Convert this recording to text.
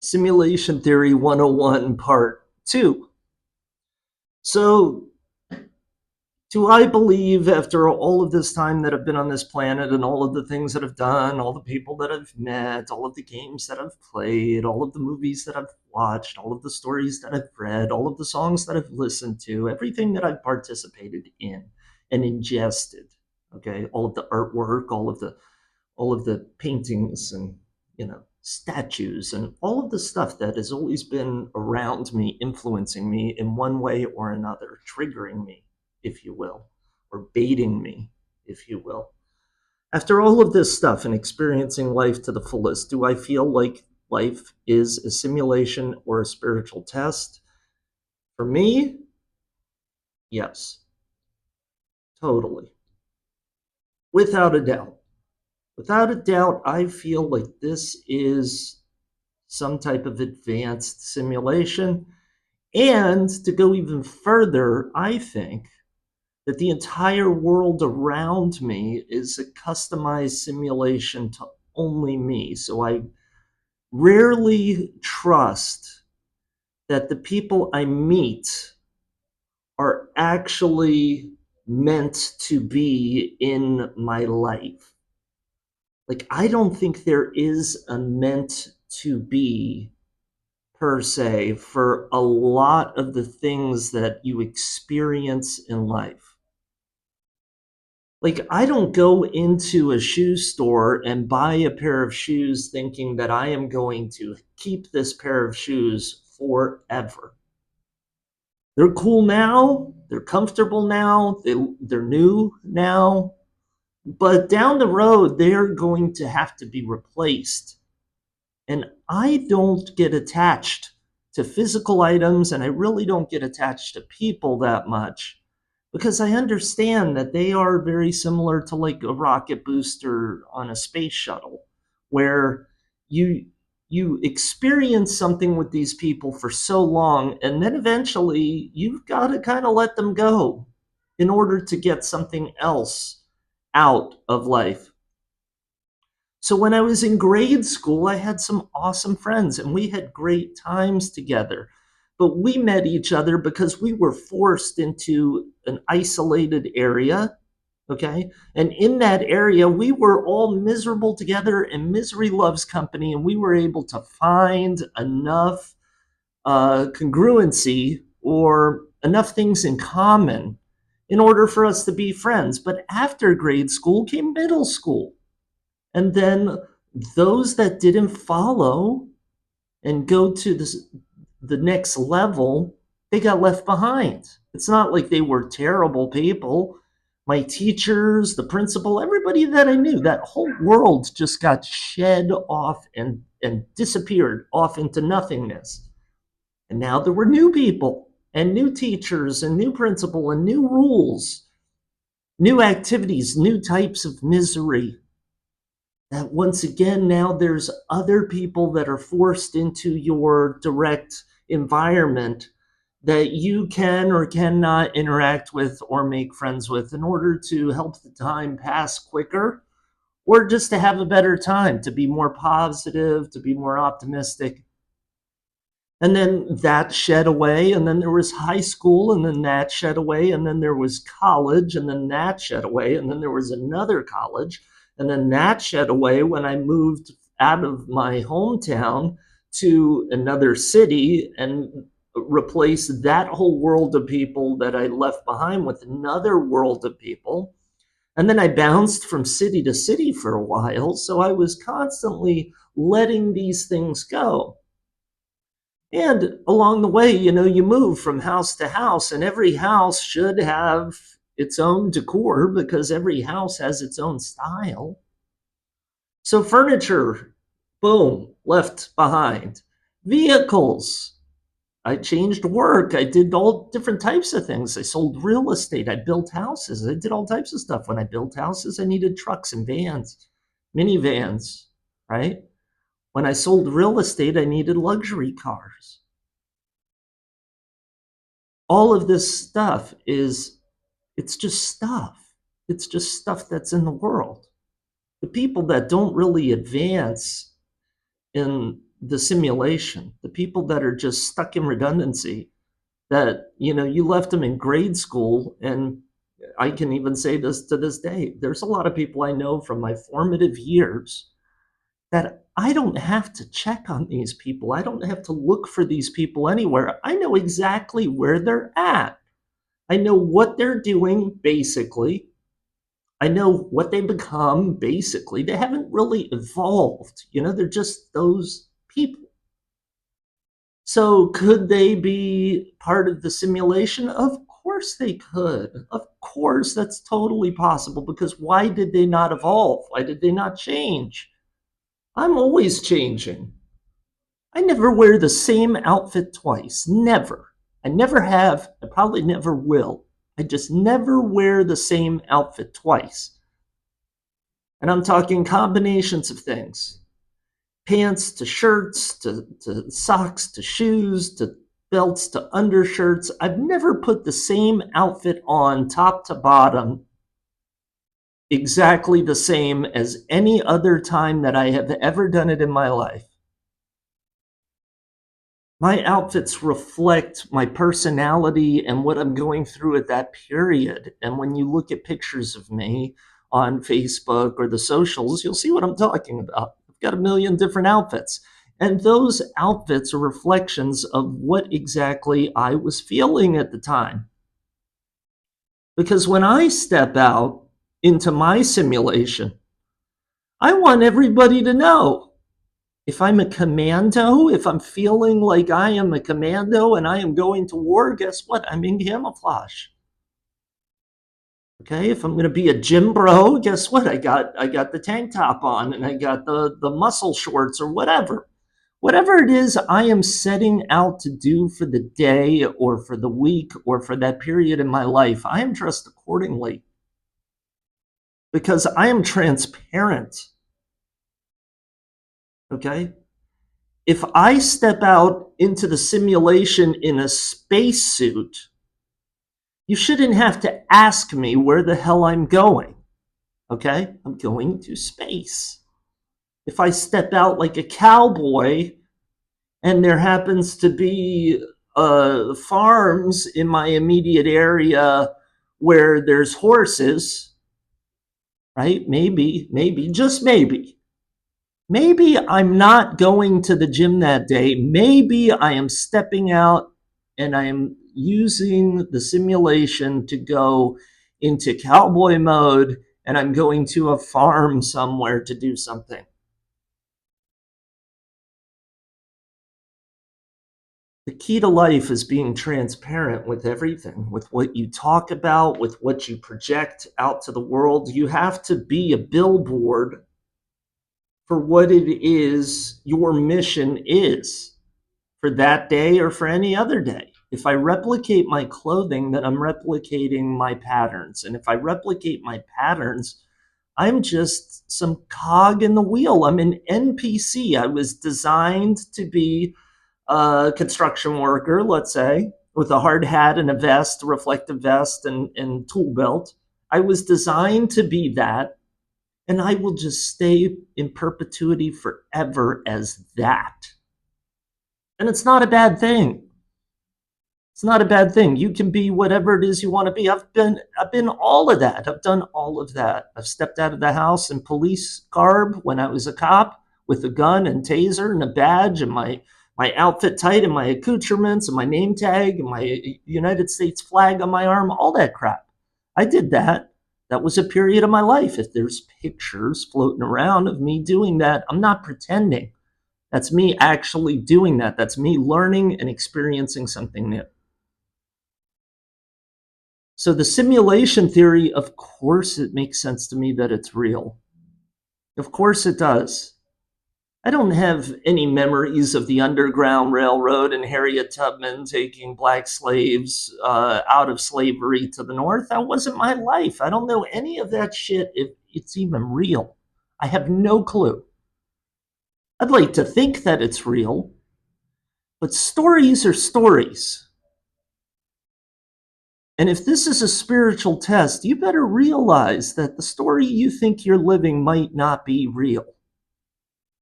Simulation Theory 101, Part 2. So, do I believe, after all of this time that I've been on this planet and all of the things that I've done, all the people that I've met, all of the games that I've played, all of the movies that I've watched, all of the stories that I've read, all of the songs that I've listened to, everything that I've participated in and ingested, okay, all of the artwork, all of the paintings and statues and all of the stuff that has always been around me, influencing me in one way or another, triggering me, if you will, or baiting me, if you will. After all of this stuff and experiencing life to the fullest, do I feel like life is a simulation or a spiritual test? For me, yes, totally, without a doubt. Without a doubt, I feel like this is some type of advanced simulation. And to go even further, I think that the entire world around me is a customized simulation to only me. So I rarely trust that the people I meet are actually meant to be in my life. Like, I don't think there is a meant to be per se for a lot of the things that you experience in life. Like, I don't go into a shoe store and buy a pair of shoes thinking that I am going to keep this pair of shoes forever. They're cool now, they're comfortable now, they're new now, but down the road, they're going to have to be replaced. And I don't get attached to physical items, and I really don't get attached to people that much because I understand that they are very similar to like a rocket booster on a space shuttle, where you you experience something with these people for so long, and then eventually you've got to kind of let them go in order to get something else out of life. So when I was in grade school, I had some awesome friends and we had great times together. But we met each other because we were forced into an isolated area. Okay. And in that area, we were all miserable together, and misery loves company. And we were able to find enough congruency or enough things in common in order for us to be friends. But after grade school came middle school. And then those that didn't follow and go to the next level, they got left behind. It's not like they were terrible people. My teachers, the principal, everybody that I knew, that whole world just got shed off and disappeared off into nothingness. And now there were new people and new teachers and new principal and new rules, new activities, new types of misery, that once again now there's other people that are forced into your direct environment that you can or cannot interact with or make friends with in order to help the time pass quicker, or just to have a better time, to be more positive, to be more optimistic. And then that shed away, and then there was high school, and then that shed away, and then there was college, and then that shed away, and then there was another college, and then that shed away when I moved out of my hometown to another city and replaced that whole world of people that I left behind with another world of people. And then I bounced from city to city for a while, so I was constantly letting these things go. And along the way, you move from house to house, and every house should have its own decor because every house has its own style. So, furniture, boom, left behind. Vehicles, I changed work. I did all different types of things. I sold real estate. I built houses. I did all types of stuff. When I built houses, I needed trucks and vans, minivans, right? When I sold real estate, I needed luxury cars. All of this stuff it's just stuff. It's just stuff that's in the world. The people that don't really advance in the simulation, the people that are just stuck in redundancy, that, you left them in grade school. And I can even say this to this day, there's a lot of people I know from my formative years that I don't have to check on these people. I don't have to look for these people anywhere. I know exactly where they're at. I know what they're doing, basically. I know what they become, basically. They haven't really evolved. They're just those people. So could they be part of the simulation? Of course they could. Of course, that's totally possible, because why did they not evolve? Why did they not change? I'm always changing. I never wear the same outfit twice. Never. I never have. I probably never will. I just never wear the same outfit twice. And I'm talking combinations of things. Pants to shirts to socks to shoes to belts to undershirts. I've never put the same outfit on top to bottom exactly the same as any other time that I have ever done it in my life. My outfits reflect my personality and what I'm going through at that period. And when you look at pictures of me on Facebook or the socials, you'll see what I'm talking about. I've got a million different outfits. And those outfits are reflections of what exactly I was feeling at the time. Because when I step out into my simulation, I want everybody to know. If I'm a commando, if I'm feeling like I am a commando and I am going to war, guess what? I'm in camouflage. Okay, if I'm going to be a gym bro, guess what? I got the tank top on, and I got the muscle shorts or whatever. Whatever it is I am setting out to do for the day or for the week or for that period in my life, I am dressed accordingly, because I am transparent. Okay? If I step out into the simulation in a spacesuit, you shouldn't have to ask me where the hell I'm going. Okay? I'm going to space. If I step out like a cowboy and there happens to be farms in my immediate area where there's horses, right? Maybe, just maybe. Maybe I'm not going to the gym that day. Maybe I am stepping out and I am using the simulation to go into cowboy mode, and I'm going to a farm somewhere to do something. The key to life is being transparent with everything, with what you talk about, with what you project out to the world. You have to be a billboard for what it is your mission is for that day or for any other day. If I replicate my clothing, then I'm replicating my patterns. And if I replicate my patterns, I'm just some cog in the wheel. I'm an NPC. I was designed to be a construction worker, let's say, with a hard hat and a vest, a reflective vest and tool belt. I was designed to be that, and I will just stay in perpetuity forever as that. And it's not a bad thing. It's not a bad thing. You can be whatever it is you want to be. I've been all of that. I've done all of that. I've stepped out of the house in police garb when I was a cop, with a gun and taser and a badge and my outfit tight and my accoutrements and my name tag and my United States flag on my arm, all that crap. I did that. That was a period of my life. If there's pictures floating around of me doing that, I'm not pretending. That's me actually doing that. That's me learning and experiencing something new. So the simulation theory, of course, it makes sense to me that it's real. Of course it does. I don't have any memories of the Underground Railroad and Harriet Tubman taking black slaves out of slavery to the North. That wasn't my life. I don't know any of that shit, if it's even real. I have no clue. I'd like to think that it's real, but stories are stories. And if this is a spiritual test, you better realize that the story you think you're living might not be real.